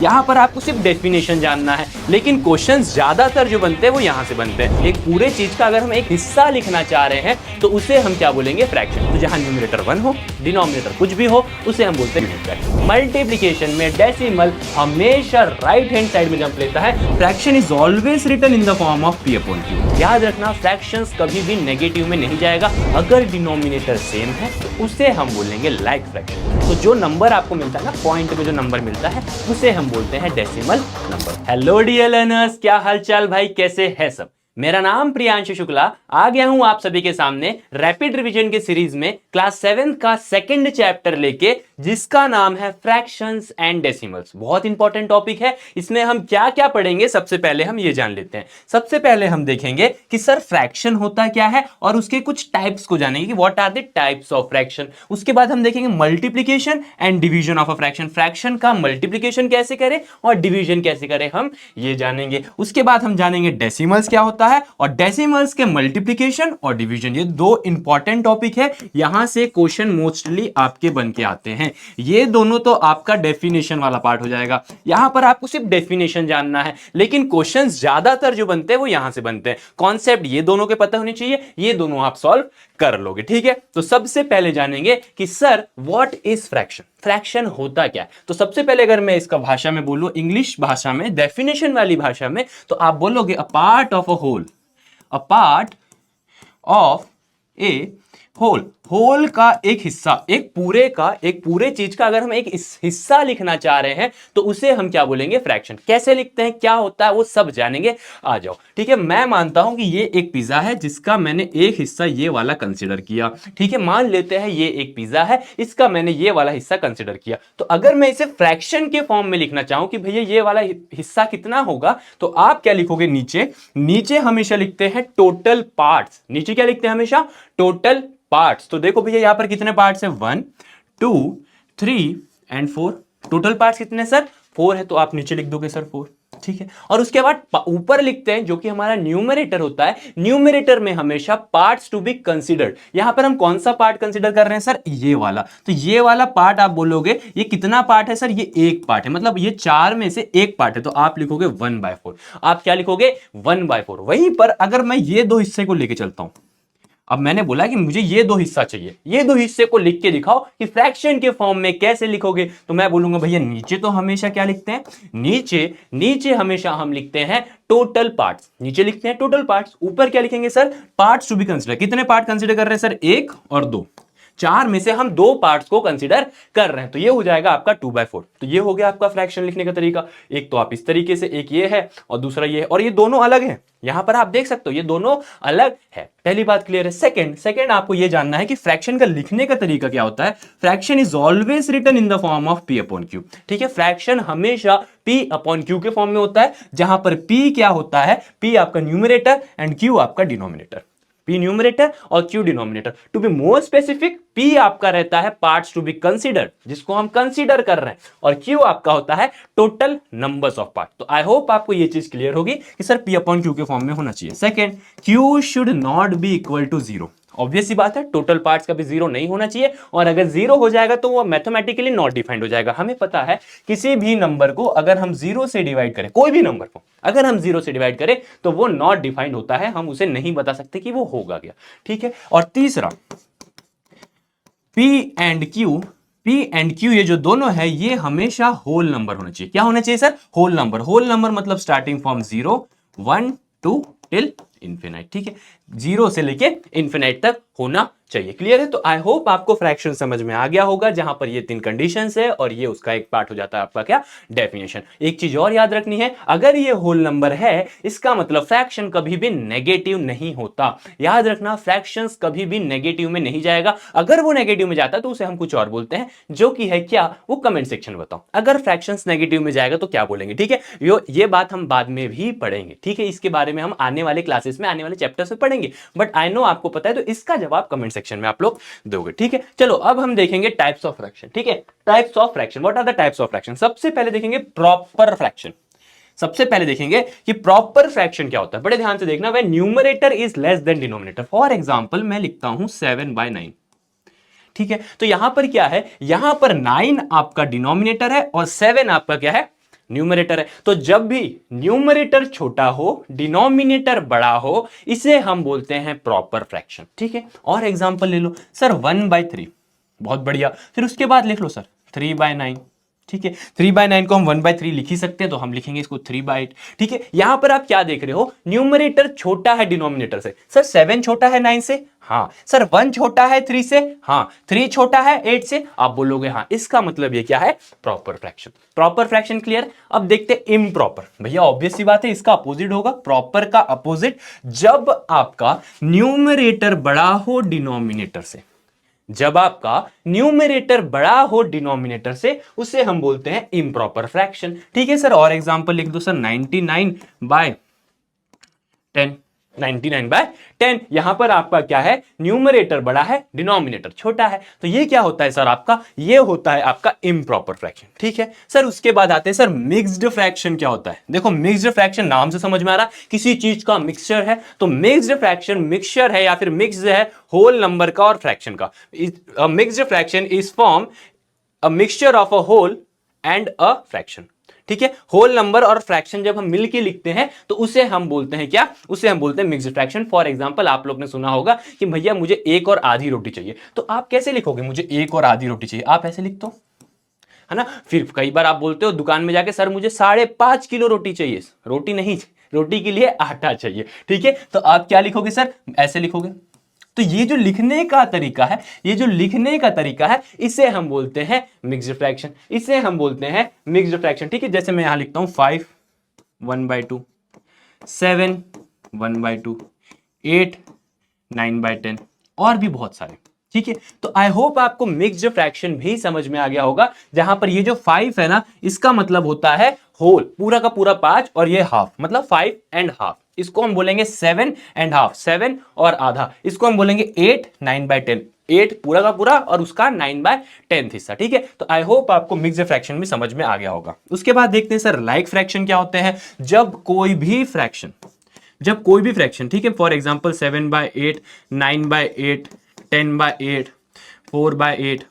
यहाँ पर आपको सिर्फ डेफिनेशन जानना है, लेकिन क्वेश्चंस ज्यादातर जो बनते हैं वो यहाँ से बनते हैं। एक पूरे चीज का अगर हम एक हिस्सा लिखना चाह रहे हैं तो उसे हम क्या बोलेंगे, फ्रैक्शन। तो जहाँ न्यूमरेटर 1 हो, डिनोमिनेटर कुछ भी हो, उसे हम बोलते हैं यूनिट फ्रैक्शन। मल्टीप्लिकेशन में डेसिमल हमेशा राइट हैंड साइड में जंप लेता है। Fraction is always written in the form of p upon q। याद रखना, फ्रैक्शंस कभी भी नेगेटिव में नहीं जाएगा। अगर डिनोमिनेटर सेम है तो उसे हम बोलेंगे लाइक फ्रैक्शन। तो जो नंबर आपको मिलता है ना, पॉइंट में जो नंबर मिलता है उसे हम बोलते हैं decimal number. Hello dear learners, क्या हालचाल भाई, कैसे है सब। मेरा नाम प्रियांशु शुक्ला, आ गया हूं आप सभी के सामने रैपिड रिवीजन के सीरीज में क्लास 7 का सेकंड चैप्टर लेके, जिसका नाम है फ्रैक्शंस एंड डेसिमल्स। बहुत इंपॉर्टेंट टॉपिक है। इसमें हम क्या क्या पढ़ेंगे, सबसे पहले हम ये जान लेते हैं। सबसे पहले हम देखेंगे कि सर फ्रैक्शन होता क्या है और उसके कुछ टाइप्स को जानेंगे कि what are the types of fraction. उसके बाद हम देखेंगे multiplication and division of a fraction. Fraction का मल्टीप्लिकेशन कैसे करें और डिवीजन कैसे करें, हम ये जानेंगे। उसके बाद हम जानेंगे डेसिमल्स क्या होता है और डेसिमल्स के मल्टीप्लिकेशन और डिवीजन। ये दो इंपॉर्टेंट टॉपिक है, यहां से क्वेश्चन मोस्टली आपके बन के आते हैं। ये दोनों तो आपका डेफिनेशन वाला पार्ट हो जाएगा। यहां पर आपको सिर्फ डेफिनेशन जानना है, लेकिन क्वेश्चंस ज्यादातर जो बनते हैं वो यहां से बनते हैं। कॉन्सेप्ट ये दोनों के पता होने चाहिए, ये दोनों आप सॉल्व कर लोगे। ठीक है, तो सबसे पहले जानेंगे कि sir what is fraction. Fraction होता क्या है। तो सबसे पहले अगर मैं इसका भाषा में बोलूं, इंग्लिश भाषा में, डेफिनेशन वाली भाषा में, तो आप बोलोगे a part of a whole. A part of a whole. Whole का एक हिस्सा, एक पूरे का, एक पूरे चीज का अगर हम एक हिस्सा लिखना चाह रहे हैं तो उसे हम क्या बोलेंगे, फ्रैक्शन। कैसे लिखते हैं, क्या होता है, वो सब जानेंगे। आ जाओ। ठीक है, मैं मानता हूं कि ये एक पिज्जा है जिसका मैंने एक हिस्सा ये वाला कंसीडर किया। ठीक है, मान लेते हैं ये एक पिज्जा है, इसका मैंने ये वाला हिस्सा कंसीडर किया। तो अगर मैं इसे फ्रैक्शन के फॉर्म में लिखना चाहूं कि भैया ये वाला हिस्सा कितना होगा, तो आप क्या लिखोगे, नीचे हमेशा लिखते हैं टोटल पार्ट्स। नीचे क्या लिखते हैं हमेशा, टोटल पार्ट्स। तो देखो भैया यहां पर कितने पार्ट्स है, 1 2 3 एंड 4। टोटल पार्ट्स कितने सर, 4 है, तो आप नीचे लिख दोगे सर 4। ठीक है, और उसके बाद ऊपर लिखते हैं जो कि हमारा न्यूमरेटर होता है। न्यूमरेटर में हमेशा पार्ट्स टू बी कंसीडर्ड। यहां पर हम कौन सा पार्ट कंसीडर कर रहे हैं सर, ये वाला। तो ये वाला पार्ट आप बोलोगे ये कितना पार्ट है सर, ये एक पार्ट है, मतलब ये 4 में से एक पार्ट है, तो आप लिखोगे 1/4। आप क्या लिखोगे, 1/4। वहीं पर अगर मैं ये दो हिस्से को लेके चलता हूं, अब मैंने बोला कि मुझे ये दो हिस्सा चाहिए, ये दो हिस्से को लिख के दिखाओ कि फ्रैक्शन के फॉर्म में कैसे लिखोगे। तो मैं बोलूंगा भैया नीचे तो हमेशा क्या लिखते हैं, नीचे हमेशा हम लिखते हैं टोटल पार्ट्स। नीचे लिखते हैं टोटल पार्ट्स। ऊपर क्या लिखेंगे sir, parts to be consider. कितने पार्ट कंसीडर कर रहे हैं सर, 1 और 2। 4 में से हम 2 पार्ट्स को कंसीडर कर रहे हैं, तो ये हो जाएगा आपका 2/4। तो ये हो गया आपका फ्रैक्शन लिखने का तरीका। एक तो आप इस तरीके से, एक ये है और दूसरा ये है, और ये दोनों अलग हैं। यहां पर आप देख सकते हो ये दोनों अलग है। पहली बात क्लियर है। सेकंड आपको ये जानना है कि फ्रैक्शन का लिखने का तरीका क्या होता है। Fraction is always written in the form of p upon q। ठीक है, फ्रैक्शन हमेशा p अपॉन q के फॉर्म में होता है, जहां पर p क्या होता है, p आपका न्यूमरेटर एंड q आपका डिनोमिनेटर। p न्यूमरेटर और q denominator. To be more specific, p आपका रहता है पार्ट्स टू बी कंसीडर्ड, जिसको हम कंसीडर कर रहे हैं, और q आपका होता है टोटल नंबर्स ऑफ पार्ट। तो आई होप आपको ये चीज क्लियर होगी कि सर p अपॉन q के फॉर्म में होना चाहिए। Second, q should not be equal to 0। Obvious सी बात है, टोटल पार्ट्स का भी 0 नहीं होना चाहिए, और अगर 0 हो जाएगा तो वो मैथमेटिकली नॉट डिफाइंड हो जाएगा। हमें पता है किसी भी नंबर को अगर हम 0 से डिवाइड करें, कोई भी नंबर को अगर हम 0 से डिवाइड करें तो वो नॉट डिफाइंड होता है, हम उसे नहीं बता सकते कि वो होगा क्या। ठीक है, और तीसरा, P एंड Q ये जो दोनों है ये हमेशा होल नंबर होना चाहिए। क्या होना चाहिए sir, whole number. Whole number मतलब स्टार्टिंग फ्रॉम 0 1 2 टिल इंफिनाइट। ठीक है, 0 से लेके इंफिनाइट तक होना चाहिए। क्लियर है। तो आई होप आपको फ्रैक्शन समझ में आ गया होगा, जहां पर ये 3 कंडीशंस है और ये उसका एक पार्ट हो जाता है आपका क्या, डेफिनेशन। एक चीज और याद रखनी है, अगर ये होल नंबर है इसका मतलब फ्रैक्शन कभी भी नेगेटिव नहीं होता। याद रखना, फ्रैक्शंस कभी भी नेगेटिव में नहीं जाएगा। अगर वो नेगेटिव में जाता है तो उसे हम कुछ और बोलते हैं, जो कि है क्या, वो कमेंट सेक्शन में बताओ। अगर फ्रैक्शंस नेगेटिव में जाएगा तो क्या बोलेंगे। ठीक है, ये बात हम बाद में भी पढ़ेंगे। ठीक है, इसके बारे में हम आने वाले क्लासेस में, आने वाले चैप्टर्स में पढ़ेंगे, बट आई नो आपको पता है, तो इसका जवाब कमेंट सेक्शन में आप लोग दोगे। ठीक है, चलो अब हम देखेंगे टाइप्स ऑफ फ्रैक्शन। ठीक है, types of fraction, what are the types of fraction. सबसे पहले देखेंगे प्रॉपर फ्रैक्शन। सबसे पहले देखेंगे कि प्रॉपर फ्रैक्शन क्या होता है। बड़े ध्यान से देखना, when numerator is less than denominator. For example मैं लिखता हूं 7/9। ठीक है, तो यहां पर क्या है, यहां पर 9 आपका डिनोमिनेटर है और 7 आपका क्या है, न्यूमरेटर है। तो जब भी न्यूमरेटर छोटा हो, डिनोमिनेटर बड़ा हो, इसे हम बोलते हैं प्रॉपर फ्रैक्शन। ठीक है, और एग्जांपल ले लो सर 1/3, बहुत बढ़िया। फिर उसके बाद लिख लो सर 3/9। ठीक है, 3/9 को हम 1/3 लिख ही सकते हैं, तो हम लिखेंगे इसको 3/8। ठीक है, यहां पर आप क्या देख रहे हो, न्यूमरेटर छोटा है डिनोमिनेटर से। सर 7 छोटा है 9 से, हाँ। सर 1 छोटा है 3 से, हाँ। 3 छोटा है 8 से, आप बोलोगे हाँ। इसका मतलब ये क्या है, proper fraction. Proper fraction clear. अब देखते हैं इम्प्रॉपर। भैया ऑब्वियस सी बात है, इसका अपोजिट होगा, प्रॉपर का अपोजिट। जब आपका न्यूमरेटर बड़ा हो डिनोमिनेटर से, जब आपका न्यूमरेटर बड़ा हो डिनोमिनेटर से, उसे हम बोलते हैं इम्प्रॉपर फ्रैक्शन। ठीक है सर, और एग्जांपल लिख दो सर 99/10। 99/10, यहां पर आपका क्या है, न्यूमरेटर बड़ा है, डिनोमिनेटर छोटा है, तो ये क्या होता है सर आपका, ये होता है आपका इम्प्रॉपर फ्रैक्शन। ठीक है सर, उसके बाद आते हैं सर मिक्स्ड फ्रैक्शन क्या होता है। देखो मिक्स्ड फ्रैक्शन नाम से समझ में आ रहा, किसी चीज का मिक्सचर है, तो मिक्स्ड फ्रैक्शन मिक्सचर है या फिर मिक्स है होल नंबर का और फ्रैक्शन का। Mixed fraction is form a mixture of a whole and a fraction. ठीक है, होल नंबर और फ्रैक्शन जब हम मिलके लिखते हैं तो उसे हम बोलते हैं क्या, उसे हम बोलते हैं मिक्स्ड फ्रैक्शन। फॉर एग्जांपल आप लोग ने सुना होगा कि भैया मुझे 1 और आधी रोटी चाहिए, तो आप कैसे लिखोगे, मुझे 1 और आधी रोटी चाहिए, आप ऐसे लिख दो, है ना। फिर कई बार आप बोलते हो दुकान में जाके, सर मुझे 5.5 किलो रोटी चाहिए, रोटी नहीं, रोटी के लिए आटा चाहिए। ठीक है, तो आप क्या लिखोगे सर, ऐसे लिखोगे। तो ये जो लिखने का तरीका है, ये जो लिखने का तरीका है, इसे हम बोलते हैं मिक्स्ड फ्रैक्शन, इसे हम बोलते हैं मिक्स्ड फ्रैक्शन। ठीक है, जैसे मैं यहां लिखता हूं 5 1/2, 7 1/2, 8 9/10, और भी बहुत सारे। ठीक है, तो आई होप आपको मिक्स्ड फ्रैक्शन भी समझ में आ गया होगा। जहां पर ये जो 5 है ना, इसका मतलब होता है होल, पूरा का पूरा 5, और ये हाफ, मतलब 5.5। इसको हम बोलेंगे 7.5, 7 और आधा। इसको हम बोलेंगे 8 9/10, 8 पूरा का पूरा और उसका 9/10 हिस्सा। ठीक है, तो आई होप आपको मिक्स्ड फ्रैक्शन भी समझ में आ गया होगा। उसके बाद देखते हैं सर लाइक फ्रैक्शन क्या होते हैं। जब कोई भी फ्रैक्शन, ठीक है, फॉर एग्जांपल 7/8, 9/8, 10/8, 4/8,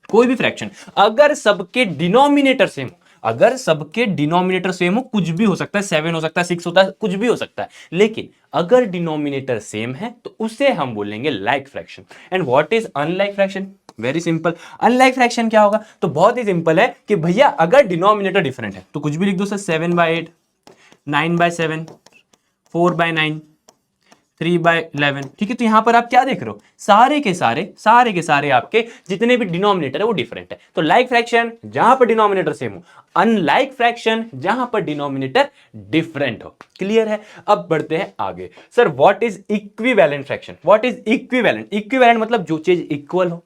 कोई भी फ्रैक्शन, अगर सबके डिनोमिनेटर सेम, अगर सबके डिनोमिनेटर सेम हो, कुछ भी हो सकता है, 7 हो सकता है, 6 होता है, कुछ भी हो सकता है, लेकिन अगर डिनोमिनेटर सेम है तो उसे हम बोलेंगे like fraction. And what is unlike fraction, very simple. Unlike fraction क्या होगा, तो बहुत ही सिंपल है कि भैया अगर डिनोमिनेटर डिफरेंट है तो कुछ भी लिख दो सर, 7/8, 9/7, 4/9, 3/11। ठीक है, तो यहां पर आप क्या देख रहे हो, सारे के सारे आपके जितने भी डिनोमिनेटर है वो डिफरेंट है। तो लाइक फ्रैक्शन जहां पर डिनोमिनेटर सेम हो, अनलाइक फ्रैक्शन जहां पर डिनोमिनेटर डिफरेंट हो। क्लियर है, अब बढ़ते हैं आगे। Sir what is equivalent fraction, what is equivalent, equivalent मतलब जो चीज इक्वल हो।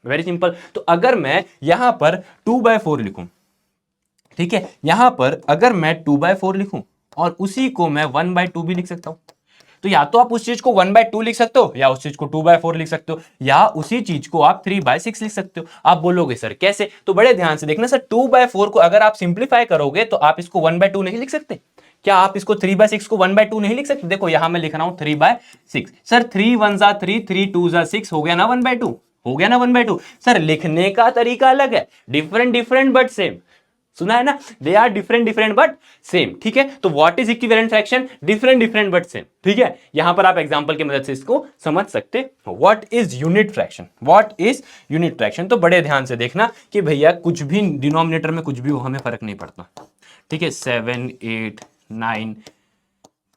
वेरी सिंपल, तो अगर मैं यहां पर 2/4 लिखूं, ठीक है, यहां पर अगर मैं 2/4 लिखूं और उसी को मैं 1/2 भी लिख सकता हूं, तो या तो आप उस चीज को 1/2 लिख सकते हो, या उस चीज को 2/4 लिख सकते हो, या उसी चीज को आप 3/6 लिख सकते हो। आप बोलोगे सर कैसे, तो बड़े ध्यान से देखना सर, 2/4 को अगर आप सिंप्लीफाई करोगे तो आप इसको 1/2 नहीं लिख सकते। क्या आप इसको 3/6 को 1/2 नहीं लिख सकते। देखो यहां मैं लिख रहा हूं 3/6। सर 3 1 जा 3, 3 2 जा 6, हो गया ना 1/2, हो गया ना 1/2। सर लिखने का तरीका अलग है, डिफरेंट डिफरेंट बट सेम। सुना है ना, they are different different but same. ठीक है, तो what is equivalent fraction, different different but same. ठीक है, यहां पर आप एग्जांपल की मदद से इसको समझ सकते हो। What is unit fraction, what is unit fraction, तो बड़े ध्यान से देखना कि भैया कुछ भी डिनोमिनेटर में कुछ भी हो, हमें फर्क नहीं पड़ता। ठीक है, 7 8 9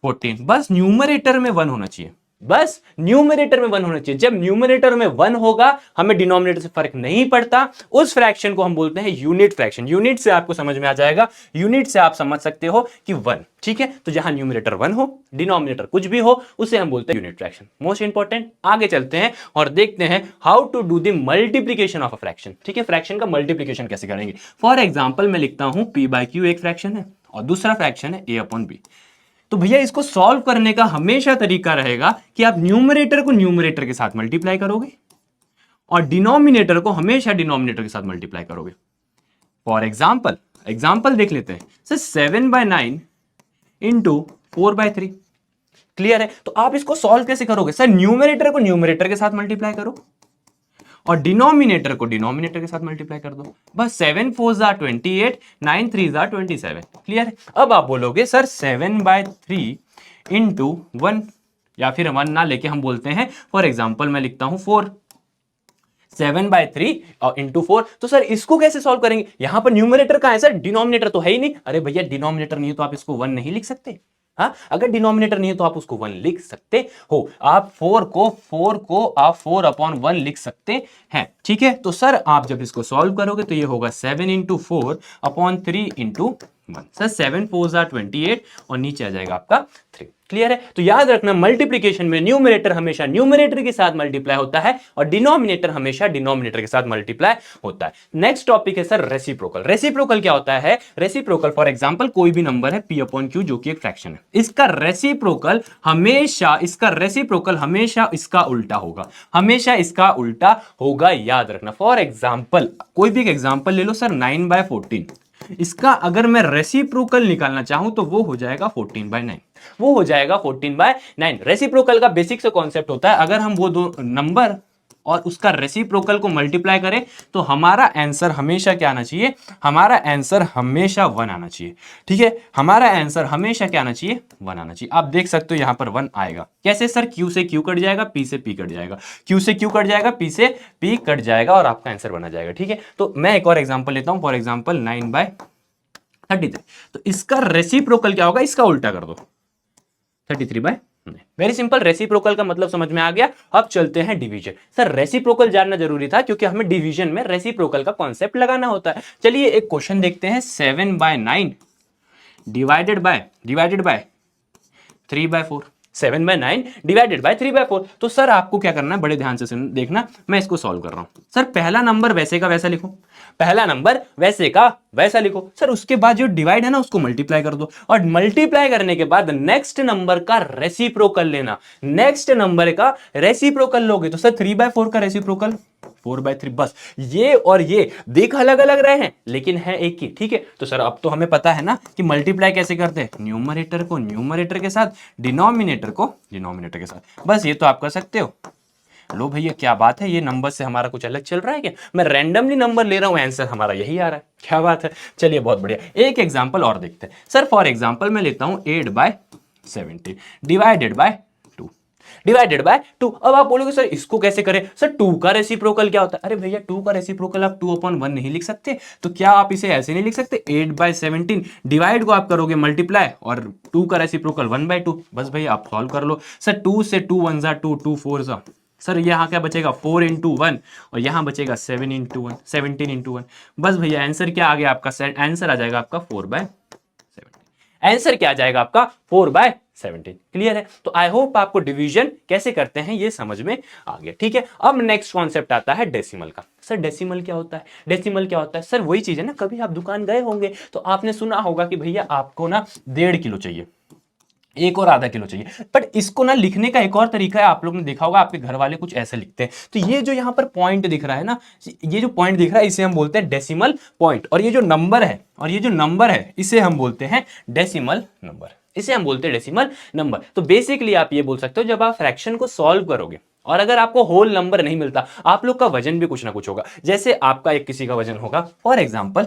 14, बस न्यूमरेटर में 1 होना चाहिए, बस न्यूमरेटर में 1 होना चाहिए। जब न्यूमरेटर में 1 होगा, हमें डिनोमिनेटर से फर्क नहीं पड़ता, उस फ्रैक्शन को हम बोलते हैं यूनिट फ्रैक्शन। यूनिट से आपको समझ में आ जाएगा, यूनिट से आप समझ सकते हो कि 1। ठीक है, तो जहां न्यूमरेटर 1 हो, डिनोमिनेटर कुछ भी हो, उसे हम बोलते हैं यूनिट फ्रैक्शन। मोस्ट इंपॉर्टेंट, आगे चलते हैं और देखते हैं how to do the multiplication of a fraction. ठीक है, फ्रैक्शन का मल्टीप्लीकेशन कैसे करेंगे। फॉर एग्जाम्पल मैं लिखता हूं p/q एक फ्रैक्शन है और दूसरा फ्रैक्शन है a/b। तो भैया इसको सॉल्व करने का हमेशा तरीका रहेगा कि आप न्यूमरेटर को न्यूमरेटर के साथ मल्टीप्लाई करोगे और डिनोमिनेटर को हमेशा डिनोमिनेटर के साथ मल्टीप्लाई करोगे। फॉर एग्जाम्पल देख लेते हैं सर, 7/9 इंटू 4/3। क्लियर है, तो आप इसको सॉल्व कैसे करोगे। सर न्यूमरेटर को न्यूमरेटर के साथ मल्टीप्लाई करो और डिनोमिनेटर को डिनोमिनेटर के साथ मल्टीप्लाई कर दो, बस 7 4 जार 28, 9 3 जार 27। क्लियर है? अब आप बोलोगे सर 7/3 इंटू 1, या फिर 1 ना लेके हम बोलते हैं फॉर एग्जाम्पल मैं लिखता हूं 4, 7/3 और इंटू 4। तो सर इसको कैसे सॉल्व करेंगे? यहां पर न्यूमरेटर कहां है सर? डिनोमिनेटर तो है ही नहीं। अरे भैया डिनोमिनेटर नहीं है तो आप इसको 1 नहीं लिख सकते। हाँ, अगर डिनोमिनेटर नहीं है तो आप उसको 1 लिख सकते हो। आप 4 को आप 4/1 लिख सकते हैं। ठीक है, तो सर आप जब इसको सॉल्व करोगे तो ये होगा 7 इंटू 4/3 इंटू 1। सर 7 4 जार 28 और नीचे आ जाएगा आपका 3। क्लियर है? तो याद रखना मल्टीप्लिकेशन में न्यूमरेटर हमेशा न्यूमरेटर के साथ मल्टीप्लाई होता है और डिनोमिनेटर हमेशा डिनोमिनेटर के साथ मल्टीप्लाई होता है। नेक्स्ट टॉपिक है सर रेसिप्रोकल। रेसिप्रोकल क्या होता है? रेसिप्रोकल फॉर एग्जांपल कोई भी नंबर है p/q जो कि एक फ्रैक्शन है, इसका रेसिप्रोकल हमेशा इसका उल्टा होगा, हमेशा इसका उल्टा होगा। याद रखना। फॉर एग्जांपल कोई भी एक एग्जांपल ले लो सर 9/14, इसका अगर मैं रेसिप्रोकल निकालना चाहूं तो वो हो जाएगा 14/9, वो हो जाएगा 14/9। रेसिप्रोकल का बेसिक से कॉन्सेप्ट होता है अगर हम वो दो नंबर और उसका रेसिप्रोकल को मल्टीप्लाई करें तो हमारा आंसर हमेशा क्या आना चाहिए? हमारा आंसर हमेशा 1 आना चाहिए। ठीक है, हमारा आंसर हमेशा क्या आना चाहिए? 1 आना चाहिए। आप देख सकते हो यहां पर 1 आएगा। कैसे सर? Q से Q कट जाएगा, P से P कट जाएगा, Q से Q कट जाएगा, P से P कट जाएगा और आपका आंसर बना जाएगा। ठीक है, तो मैं एक और एग्जांपल लेता हूं, फॉर एग्जांपल 9/33। तो इसका रेसिप्रोकल क्या होगा? इसका उल्टा कर दो, 33/9। Very simple. रेसिप्रोकल का मतलब समझ में आ गया। अब चलते हैं डिवीजन। सर रेसिप्रोकल जानना जरूरी था क्योंककि हमें डिवीजन में रेसिप्रोकल का कॉन्सेप्ट लगाना होता है। चलिए एक क्वेश्चन देखते हैं। 7/9 डिवाइडेड बाय 3/4। 7/9 divided by 3/4। तो सर आपको क्या करना है? बड़े ध्यान से देखना, मैं इसको सॉल्व कर रहा हूं। सर पहला नंबर वैसे का वैसा लिखो, पहला नंबर वैसे का वैसा लिखो। सर उसके बाद जो डिवाइड है ना उसको मल्टीप्लाई कर दो और मल्टीप्लाई करने के बाद नेक्स्ट नंबर का रेसिप्रोकल लेना। नेक्स्ट नंबर का रेसिप्रोकल लोगे तो सर 3/4 का रेसिप्रोकल 4/3। बस ये और ये देख अलग अलग रहे हैं लेकिन है एक ही। ठीक है, तो सर अब तो हमें पता है ना कि मल्टीप्लाई कैसे करते हैं? न्यूमरेटर को न्यूमरेटर के साथ, डिनोमिनेटर को डिनोमिनेटर के साथ। बस ये तो आप कर सकते हो। लो भैया क्या बात है, ये नंबर से हमारा कुछ अलग चल रहा है क्या? मैं रैंडमली नंबर ले रहा हूं, आंसर हमारा यही आ रहा है। क्या बात है, चलिए बहुत बढ़िया। एक एग्जांपल और देखते हैं। सर फॉर एग्जांपल मैं लेता हूं 8/17 डिवाइडेड बाय 2, डिवाइडेड बाय 2। अब आप बोलोगे सर इसको कैसे करें? सर 2 का रेसिप्रोकल क्या होता है? अरे भैया 2 का रेसिप्रोकल आप 2/1 नहीं लिख सकते, तो क्या आप इसे ऐसे नहीं लिख सकते? 8/17 डिवाइड को आप करोगे मल्टीप्लाई और 2 का रेसिप्रोकल 1/2। बस भैया आप सॉल्व कर लो। सर 2 से 2 1 जा 2, 2 4 जा। सर यहाँ क्या बचेगा? 4 इंटू 1 और यहाँ बचेगा 7 इंटू 1, 17 इंटू 1। बस भैया आंसर क्या आ गया आपका? आंसर आ जाएगा आपका 4/17। आंसर क्या आ जाएगा आपका? 4/17। क्लियर है? तो आई होप आपको डिवीजन कैसे करते हैं ये समझ में आ गया। ठीक है, अब नेक्स्ट कॉन्सेप्ट आता है डेसिमल का। सर डेसिमल क्या होता है? डेसिमल क्या होता है? सर वही चीज है ना, कभी आप दुकान गए होंगे तो आपने सुना होगा कि भैया आपको ना 1.5 किलो चाहिए, 1 और आधा किलो चाहिए। बट इसको ना लिखने का एक और तरीका है, आप लोग ने देखा होगा आपके घर वाले कुछ ऐसे लिखते हैं। तो ये जो यहाँ पर पॉइंट दिख रहा है ना, ये जो पॉइंट दिख रहा है इसे हम बोलते हैं डेसिमल पॉइंट। और ये जो नंबर है इसे हम बोलते हैं डेसिमल नंबर, इसे हम बोलते हैं डेसिमल नंबर। तो बेसिकली आप ये बोल सकते हो जब आप फ्रैक्शन को सॉल्व करोगे और अगर आपको होल नंबर नहीं मिलता, आप लोग का वजन भी कुछ ना कुछ होगा। जैसे आपका एक किसी का वजन होगा, फॉर एग्जाम्पल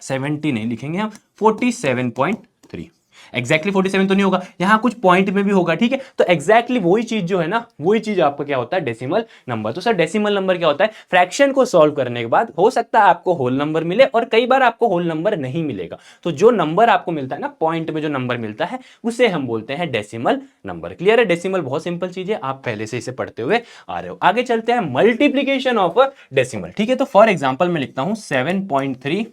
70 नहीं लिखेंगे हम, 47.3। एग्जैक्टली 47 तो नहीं होगा, यहां कुछ पॉइंट में भी होगा। ठीक है, तो एग्जैक्टली वही चीज जो है ना, वही चीज आपका क्या होता है? Decimal number. तो सर डेसिमल नंबर क्या होता है? फ्रैक्शन को सॉल्व करने के बाद हो सकता है आपको होल नंबर मिले और कई बार आपको होल नंबर नहीं मिलेगा। तो जो नंबर आपको मिलता है ना, पॉइंट में जो नंबर मिलता है उसे हम बोलते हैं डेसिमल नंबर। क्लियर है? डेसिमल बहुत सिंपल चीज है, आप पहले से इसे पढ़ते हुए आ रहे हो। आगे चलते हैं मल्टीप्लीकेशन ऑफ डेसिमल। ठीक है, तो फॉर एग्जाम्पल मैं लिखता हूं 7.3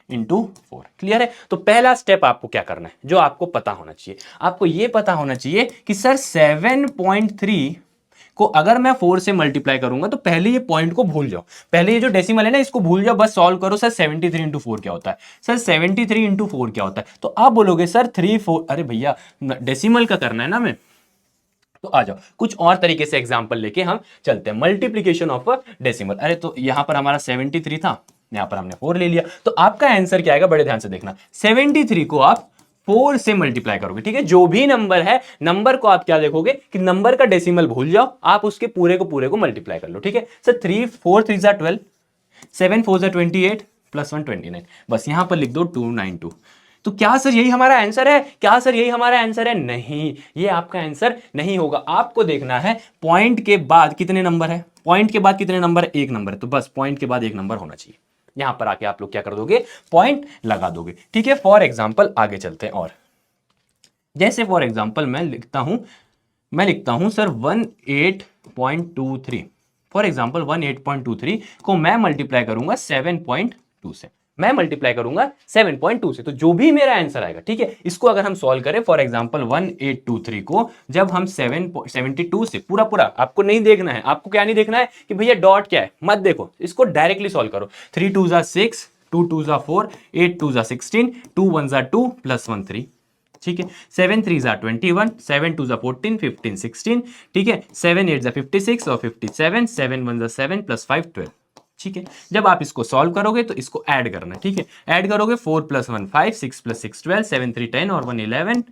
इंटू 4। क्लियर है? तो पहला स्टेप आपको क्या करना है, जो आपको पता होना चाहिए, आपको यह पता होना चाहिए कि सर 7.3 को अगर मैं 4 से मल्टीप्लाई करूंगा तो पहले ये पॉइंट को भूल जाओ, पहले ये जो डेसिमल है ना इसको भूल जाओ, बस सॉल्व करो। सर 73 इंटू 4 क्या होता है? सर 73 इंटू 4 क्या होता है? तो आप बोलोगे सर 3 4। अरे भैया डेसिमल का करना है ना मैं, तो आ जाओ कुछ और तरीके से एग्जांपल लेके हम चलते हैं। Multiplication of decimal. अरे तो यहां पर हमारा 73 था, यहां पर हमने 4 ले लिया, तो आपका आंसर क्या आएगा? बड़े ध्यान से देखना। 73 को आप 4 से मल्टीप्लाई करोगे, ठीक है। जो भी नंबर है, नंबर को आप क्या देखोगे कि नंबर का डेसिमल भूल जाओ, आप उसके पूरे को मल्टीप्लाई कर लो, ठीक है। सर 3 4 3 12, 7 4 28 प्लस 1 29, बस यहां पर लिख दो 292। तो क्या सर यही हमारा आंसर है? क्या सर यही हमारा आंसर है? नहीं, ये आपका आंसर नहीं होगा। आपको देखना है पॉइंट के बाद कितने नंबर है, पॉइंट के बाद कितने नंबर है, एक नंबर है, तो बस पॉइंट के बाद एक नंबर होना चाहिए। यहां पर आके आप लोग क्या कर दोगे, पॉइंट लगा दोगे, ठीक है। फॉर एग्जाम्पल आगे चलते हैं, और जैसे फॉर एग्जाम्पल मैं लिखता हूं सर 18.23, फॉर एग्जाम्पल 18.23 को मैं मल्टीप्लाई करूंगा 7.2 से, मैं मल्टीप्लाई करूंगा 7.2 से, तो जो भी मेरा आंसर आएगा, ठीक है, इसको अगर हम सॉल्व करें, फॉर एग्जांपल 1823 को जब हम 772 से पूरा आपको नहीं देखना है, आपको क्या नहीं देखना है कि भैया डॉट क्या है, मत देखो, इसको डायरेक्टली सॉल्व करो। 3 2 6, 2 2 4, 8 2 16, 2 1 2 प्लस 1 3, ठीक है। 7 3 21, 7 2 14, 15 16, ठीक है। 7 8 56 और 57, 7 1 7 प्लस 5 12, ठीक है। जब आप इसको सॉल्व करोगे तो इसको ऐड करना, ठीक है। ऐड करोगे 4 + 1 5, 6 + 6 12, 7 3 10 और 1 11,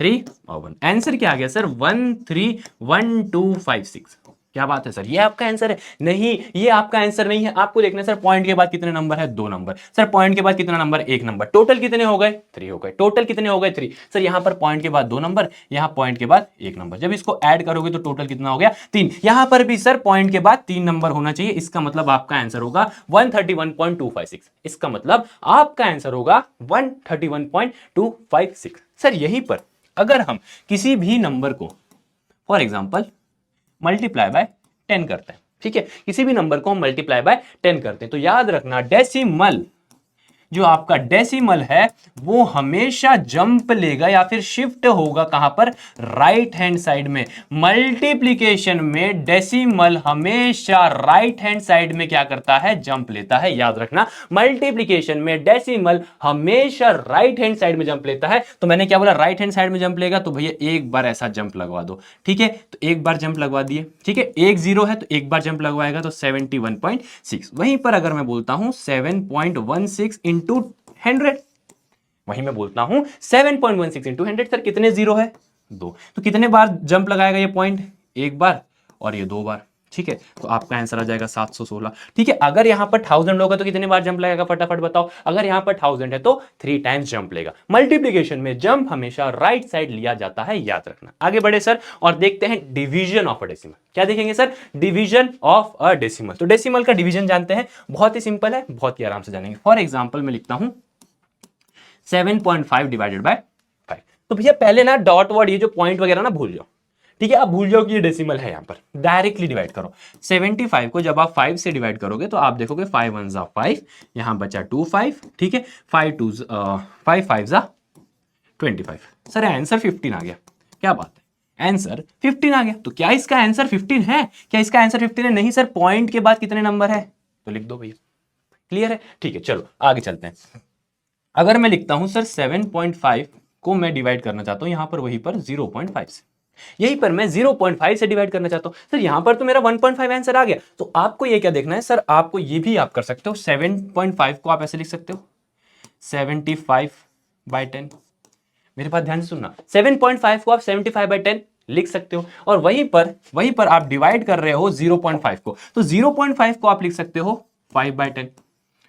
3 और 1। आंसर क्या आ गया सर? 131256। क्या बात है सर, ये आपका आंसर है? नहीं, ये आपका आंसर नहीं है। आपको देखना है सर पॉइंट के बाद कितने नंबर है, 2 नंबर। सर पॉइंट के बाद कितना नंबर, 1 नंबर। टोटल कितने हो गए, 3 हो गए। टोटल कितने हो गए, 3। सर यहां पर पॉइंट के बाद 2 नंबर, यहां पॉइंट के बाद 1 नंबर। जब इसको ऐड करोगे तो टोटल कितना हो गया, 3। यहां पर भी सर पॉइंट के बाद 3 नंबर होना चाहिए। इसका मतलब आपका आंसर होगा 131.256। इसका मतलब आपका आंसर होगा 131.256। सर यहीं पर अगर हम किसी भी नंबर को फॉर एग्जाम्पल मल्टीप्लाई बाय 10 करते हैं, ठीक है, किसी भी नंबर को हम मल्टीप्लाई बाय 10 करते हैं, तो याद रखना डेसिमल, जो आपका डेसिमल है वो हमेशा जंप लेगा या फिर शिफ्ट होगा कहां पर, राइट हैंड साइड में। मल्टीप्लिकेशन में डेसिमल हमेशा राइट हैंड साइड में क्या करता है, जंप लेता है। याद रखना, मल्टीप्लिकेशन में डेसिमल हमेशा राइट हैंड साइड में जंप लेता है। तो मैंने क्या बोला, राइट हैंड साइड में जंप लेगा, तो भैया एक बार ऐसा जंप लगवा दो, ठीक है। तो एक बार जंप लगवा दिए, ठीक है। 1 0 है तो एक बार जंप लगवाएगा तो 71.6। वहीं पर अगर मैं बोलता हूं 7.16 इंटू 100, वहीं मैं बोलता हूं 7.16 इंटू 100, सर कितने जीरो है, 2। तो कितने बार जंप लगाएगा ये पॉइंट, एक बार और ये 2 बार, ठीक है। तो आपका आंसर आ जाएगा 716, ठीक है। अगर यहां पर 1000 होगा तो कितने बार जंप लगेगा, फटाफट बताओ। अगर यहां पर 1000 है तो 3 टाइम्स जंप लेगा। मल्टीप्लिकेशन में जंप हमेशा राइट साइड लिया जाता है, याद रखना। आगे बढ़े सर और देखते हैं डिवीजन ऑफ अ डेसिमल। क्या देखेंगे sir, division of a decimal. तो डेसिमल का डिवीजन जानते हैं, बहुत ही सिंपल है, बहुत ही आराम से जानेंगे। फॉर एग्जाम्पल मैं लिखता हूं 7.5 डिवाइडेड बाय 5। तो भैया पहले ना डॉट वर्ड, ये जो पॉइंट वगैरह ना भूल जाओ, ठीक है। आप भूल जाओ कि ये डेसिमल है, यहां पर डायरेक्टली डिवाइड करो। 75 को जब आप 5 से डिवाइड करोगे तो आप देखोगे 5 1 जा 5, यहां बचा 2 5, ठीक है। 5 5 जा 25। सर आंसर 15 आ गया, क्या बात है, आंसर 15 आ गया। तो क्या इसका आंसर 15 है, क्या इसका आंसर 15 है? नहीं सर, पॉइंट के बाद कितने नंबर है तो लिख दो भैया, क्लियर है, ठीक है। चलो आगे चलते हैं। अगर मैं लिखता हूं सर 7.5 को मैं डिवाइड करना चाहता हूं यहां पर, वहीं पर 0.5 से, यहीं पर मैं 0.5 से डिवाइड करना चाहता हूं। सर यहां पर तो मेरा 1.5 आंसर आ गया। तो आपको ये क्या देखना है सर, आपको ये भी आप कर सकते हो। 7.5 को आप ऐसे लिख सकते हो 75/10। मेरे पास ध्यान से सुनना, 7.5 को आप 75/10 लिख सकते हो। और वहीं पर आप डिवाइड कर रहे हो 0.5 को, तो 0.5 को आप लिख सकते हो 5/10,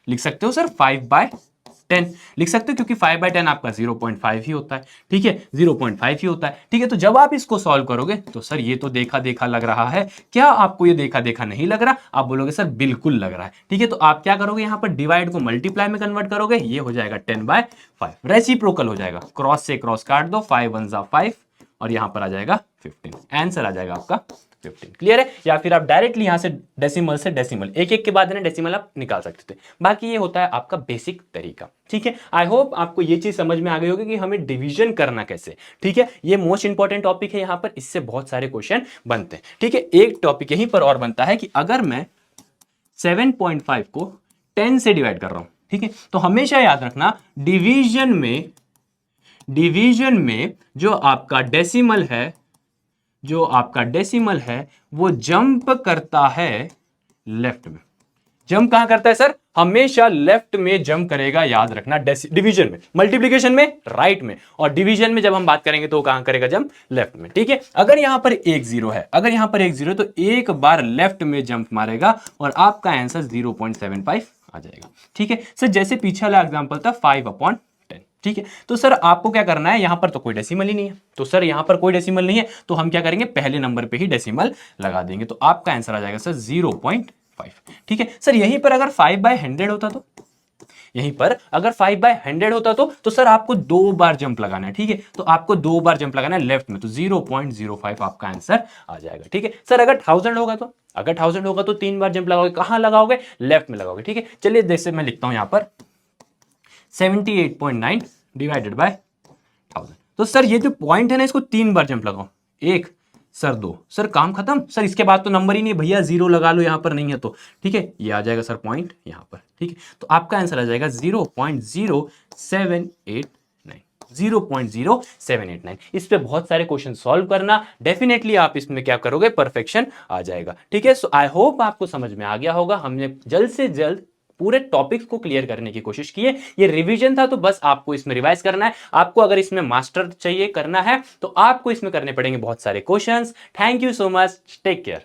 लिख सकते हो सर 5/10 लिख सकते हो, क्योंकि 5/10 आपका 0.5 ही होता है, ठीक है, 0.5 ही होता है, ठीक है। तो जब आप इसको सॉल्व करोगे तो सर ये तो देखा देखा लग रहा है, क्या आपको ये देखा देखा नहीं लग रहा? आप बोलोगे सर बिल्कुल लग रहा है, ठीक है। तो आप क्या करोगे, यहां पर डिवाइड को मल्टीप्लाई में कन्वर्ट करोगे, ये हो जाएगा 10/5, रेसिप्रोकल हो जाएगा, क्रॉस से क्रॉस काट दो, 5 1 जा 5 और यहां पर आ जाएगा 15, आंसर आ जाएगा आपका 15, क्लियर है। या फिर आप डायरेक्टली यहां से डेसिमल एक एक के बाद ना डेसिमल आप निकाल सकते थे। बाकी ये होता है आपका बेसिक तरीका, ठीक है। आई होप आपको ये चीज समझ में आ गई होगी कि हमें डिवीजन करना कैसे, ठीक है। ये मोस्ट इंपॉर्टेंट टॉपिक है यहां पर, इससे बहुत सारे क्वेश्चन बनते हैं, ठीक है। एक टॉपिक यहीं पर और बनता है कि अगर मैं 7.5 को 10 से डिवाइड कर रहा हूं, ठीक है, तो हमेशा याद रखना डिवीजन में जो आपका डेसिमल है वो जंप करता है लेफ्ट में। जंप कहां करता है सर, हमेशा लेफ्ट में जंप करेगा, याद रखना। डिवीजन में, मल्टीप्लिकेशन में राइट में, और डिवीजन में जब हम बात करेंगे तो कहां करेगा जंप? लेफ्ट में। ठीक है, अगर यहां पर एक जीरो है, अगर यहां पर एक जीरो तो एक बार लेफ्ट में जंप मारेगा और आपका आंसर 0.75 आ जाएगा। ठीक है सर, जैसे पीछे वाला एग्जांपल था 5/10। ठीक है, तो सर आपको क्या करना है, यहां पर तो कोई डेसिमल ही नहीं है, तो सर यहां पर कोई डेसिमल नहीं है तो हम क्या करेंगे, पहले नंबर पे ही डेसिमल लगा देंगे, तो आपका आंसर आ जाएगा सर 0.5। ठीक है सर, यहीं पर अगर 5/100 होता तो, यहीं पर अगर 5/100 होता तो सर आपको 2 बार जंप लगाना है। ठीक है, तो आपको 2 बार जंप लगाना है लेफ्ट में, तो 0.05 आपका आंसर आ जाएगा। ठीक है सर, अगर 1000 होगा तो, अगर 1000 होगा तो 3 बार जंप लगाओगे, कहां लगाओगे? लेफ्ट में लगाओगे। ठीक है, चलिए जैसे मैं लिखता हूं यहां पर 78.9 डिवाइडेड बाय 1000। तो सर ये जो पॉइंट है ना, इसको 3 बार जंप लगाओ, 1 सर 2, सर काम खत्म। सर इसके बाद तो नंबर ही नहीं भैया, 0 लगा लो यहां पर, नहीं है तो। ठीक है, ये आ जाएगा सर पॉइंट यहां पर। ठीक है, तो आपका आंसर आ जाएगा 0.0789, 0.0789। इस पे बहुत सारे क्वेश्चन सॉल्व करना, डेफिनेटली आप इसमें क्या करोगे, परफेक्शन आ जाएगा। ठीक है, सो आई होप आपको समझ में आ गया होगा। हमने जल्द से जल्द पूरे टॉपिक्स को क्लियर करने की कोशिश की है। ये रिवीजन था, तो बस आपको इसमें रिवाइज करना है। आपको अगर इसमें मास्टर चाहिए करना है तो आपको इसमें करने पड़ेंगे बहुत सारे questions. Thank you so much, take care.